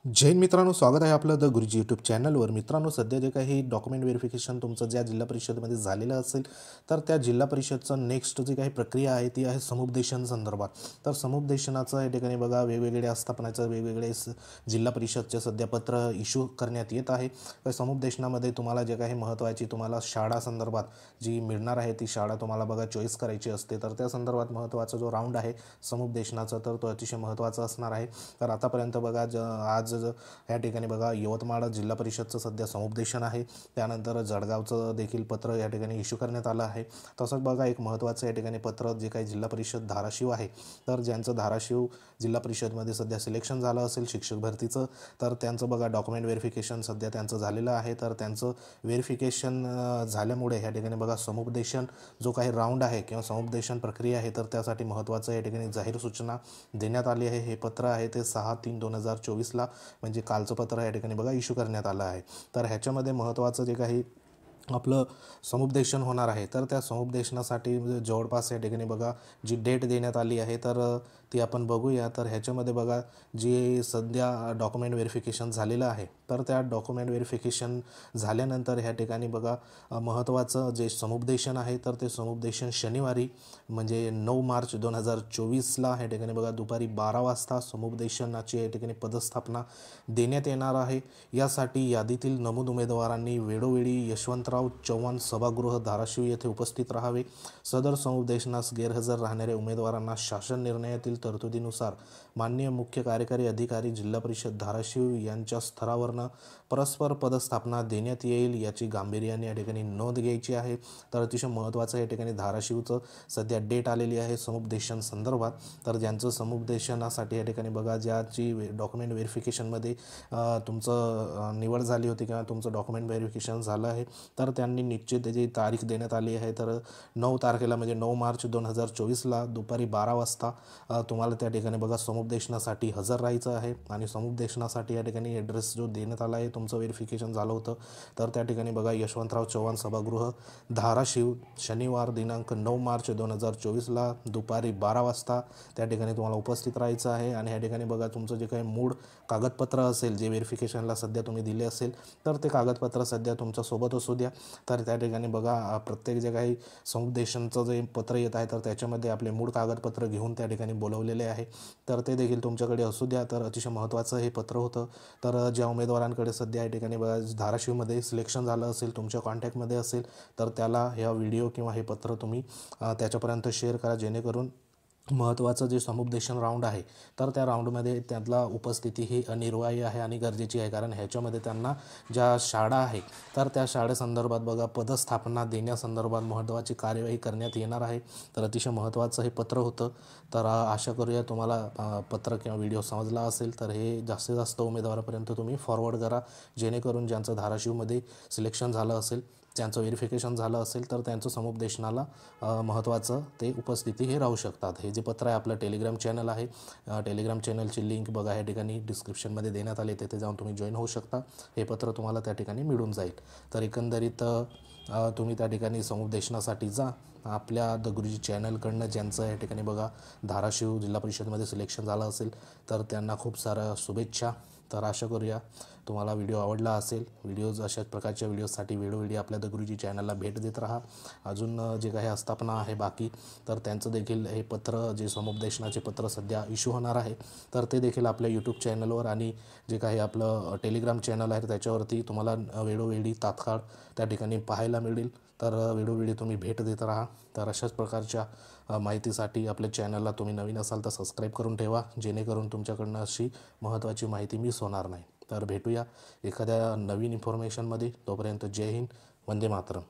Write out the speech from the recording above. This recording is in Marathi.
जय हिंद मित्रांनो, स्वागत आहे आपलं द गुरुजी यूट्यूब चॅनलवर। मित्रांनो, सध्या जे काही डॉक्युमेंट व्हेरिफिकेशन तुमचं ज्या जिल्हा परिषदेमध्ये झालेलं असेल, तर त्या जिल्हा परिषदचं नेक्स्ट जी काही प्रक्रिया आहे ती आहे समुपदेशन संदर्भात। तर समुपदेशनाचं या ठिकाणी बघा वेगवेगळे आस्थापनाचं वेगवेगळे जिल्हा परिषदचे सध्या पत्र इश्यू करण्यात येत आहे। तर समुपदेशनामध्ये तुम्हाला जे काही महत्त्वाची तुम्हाला शाळा संदर्भात जी मिळणार आहे ती शाळा तुम्हाला बघा चॉईस करायची असते। तर त्या संदर्भात महत्त्वाचा जो राऊंड आहे समुपदेशनाचा तर तो अतिशय महत्त्वाचा असणार आहे। तर आतापर्यंत बघा आज या ठिकाणी बघा यवतमाळ जिल्हा परिषदचं सध्या समुपदेशन आहे, त्यानंतर जळगावचं देखील पत्र या ठिकाणी इश्यू करण्यात आलं आहे। तसंच बघा एक महत्त्वाचं या ठिकाणी पत्र जे काही जिल्हा परिषद धाराशिव आहे, तर ज्यांचं धाराशिव जिल्हा परिषदमध्ये सध्या सिलेक्शन झालं असेल शिक्षक भरतीचं, तर त्यांचं बघा डॉक्युमेंट व्हेरिफिकेशन सध्या त्यांचं झालेलं आहे। तर त्यांचं व्हेरिफिकेशन झाल्यामुळे या ठिकाणी बघा समुपदेशन जो काही राऊंड आहे किंवा समुपदेशन प्रक्रिया आहे, तर त्यासाठी महत्त्वाचं या ठिकाणी जाहीर सूचना देण्यात आली आहे। हे पत्र आहे ते 6/3/2024ला म्हणजे कालचं पत्र या ठिकाणी बघा इश्यू करण्यात आलं आहे। तर ह्याच्यामध्ये महत्त्वाचं जे काही आपलं समुपदेशन होणार आहे, तर त्या समुपदेशनासाठी जवळपास या ठिकाणी बघा जी डेट देण्यात आली आहे तर ती आपण बघूया। तर ह्याच्यामध्ये बघा जी सध्या डॉक्युमेंट व्हेरिफिकेशन झालेलं आहे, तर त्या डॉक्युमेंट व्हेरिफिकेशन झाल्यानंतर ह्या ठिकाणी बघा महत्त्वाचं जे समुपदेशन आहे, तर ते समुपदेशन शनिवारी म्हणजे 9 मार्च 2024ला ह्या ठिकाणी बघा दुपारी 12 वाजता समुपदेशनाची या ठिकाणी पदस्थापना देण्यात येणार आहे। यासाठी यादीतील नमूद उमेदवारांनी वेळोवेळी यशवंतराव चव्हाण सभागृह धाराशिव येथे उपस्थित राहावे। सदर समुपदेशनास गैरहजर राहणाऱ्या उमेदवारांना शासन निर्णयातील तरतुदीनुसार माननीय मुख्य कार्यकारी अधिकारी जिल्हा परिषद धाराशिव यांच्या स्तरावरनं परस्पर पदस्थापना देण्यात येईल, याची गांभीर्याने या ठिकाणी नोंद घ्यायची आहे। तर अतिशय महत्त्वाचं या ठिकाणी धाराशिवचं सध्या डेट आलेली आहे समुपदेशन संदर्भात। तर ज्यांचं समुपदेशनासाठी या ठिकाणी बघा ज्याची डॉक्युमेंट व्हेरिफिकेशनमध्ये तुमचं निवड झाली होती किंवा तुमचं डॉक्युमेंट व्हेरिफिकेशन झालं आहे, तर त्यांनी निश्चित त्याची तारीख देण्यात आली आहे। तर 9 तारखेला म्हणजे 9 मार्च 2024ला दुपारी 12 वाजता तुम्हाला त्या ठिकाणी बघा समुपदेशनासाठी हजर राहायचं आहे। आणि समुपदेशनासाठी या ठिकाणी ॲड्रेस जो देण्यात आला आहे, तुमचं व्हेरिफिकेशन झालं होतं, तर त्या ठिकाणी बघा यशवंतराव चव्हाण सभागृह धाराशिव शनिवार दिनांक 9 मार्च 2024ला दुपारी 12 वाजता त्या ठिकाणी तुम्हाला उपस्थित राहायचं आहे। आणि या ठिकाणी बघा तुमचं जे काही मूळ कागदपत्र असेल जे व्हेरिफिकेशनला सध्या तुम्ही दिले असेल, तर ते कागदपत्र सध्या तुमच्यासोबत असू द्या। तर त्या ठिकाणी बघा प्रत्येक जे काही समुपदेशनचं जे पत्र येत आहे, तर त्याच्यामध्ये आपले मूळ कागदपत्र घेऊन त्या ठिकाणी बोलवलेले आहे, तर ते देखील तुमच्याकडे असू द्या। तर अतिशय महत्त्वाचं हे पत्र होतं। तर ज्या उमेदवारांकडे सध्या या ठिकाणी बघा धाराशिवमध्ये सिलेक्शन झालं असेल, तुमच्या कॉन्टॅक्टमध्ये असेल, तर त्याला ह्या व्हिडिओ किंवा हे पत्र तुम्ही त्याच्यापर्यंत शेअर करा, जेणेकरून महत्त्वाचं जे समुपदेशन राऊंड आहे, तर त्या राऊंडमध्ये त्यातला उपस्थिती ही अनिवार्य आहे आणि गरजेची आहे। कारण ह्याच्यामध्ये त्यांना ज्या शाळा आहे, तर त्या शाळेसंदर्भात बघा पदस्थापना देण्यासंदर्भात महत्त्वाची कार्यवाही करण्यात येणार आहे। तर अतिशय महत्त्वाचं हे पत्र होतं। तर आशा करूया तुम्हाला पत्र किंवा व्हिडिओ समजला असेल, तर हे जास्तीत जास्त उमेदवारापर्यंत तुम्ही फॉरवर्ड करा, जेणेकरून ज्यांचं धाराशिवमध्ये सिलेक्शन झालं असेल, त्यांचं व्हेरिफिकेशन झालं असेल, तर त्यांचं समुपदेशनाला महत्त्वाचं ते उपस्थिती हे राहू शकतात। हे जे पत्र आहे आपलं टेलिग्राम चॅनल आहे, टेलिग्राम चॅनलची लिंक बघा या ठिकाणी डिस्क्रिप्शनमध्ये देण्यात आले, तेथे जाऊन तुम्ही जॉईन होऊ शकता। हे पत्र तुम्हाला त्या ठिकाणी मिळून जाईल। तर एकंदरीत तुम्ही त्या ठिकाणी समुपदेशनासाठी जा। आपल्या द गुरुजी चॅनलकडनं ज्यांचं या ठिकाणी बघा धाराशिव जिल्हा परिषदमध्ये सिलेक्शन झालं असेल, तर त्यांना खूप साऱ्या शुभेच्छा। तर आशा करूया तुम्हाला व्हिडिओ आवडला असेल। व्हिडिओज अशाच प्रकारच्या व्हिडिओजसाठी वेळोवेळी आपल्या द गुरुजी चॅनलला भेट देत राहा। अजून जे काही आस्थापना आहे बाकी, तर त्यांचं देखील हे पत्र जे समुपदेशनाचे पत्र सध्या इश्यू होणार आहे, तर ते देखील आपल्या यूट्यूब चॅनलवर आणि जे काही आपलं टेलिग्राम चॅनल आहे त्याच्यावरती तुम्हाला वेळोवेळी तात्काळ त्या ठिकाणी पाहायला मिळेल। तर वेळोवेळी तुम्ही भेट देत राहा। तर अशाच प्रकारच्या माहितीसाठी आपल्या चॅनलला तुम्ही नवीन असाल तर सबस्क्राईब करून ठेवा, जेणेकरून तुमच्याकडनं अशी महत्त्वाची माहिती मिस होणार नाही। तर भेटूया एखाद्या नवीन इन्फॉर्मेशनमध्ये। तोपर्यंत जय हिंद, वंदे मातरम।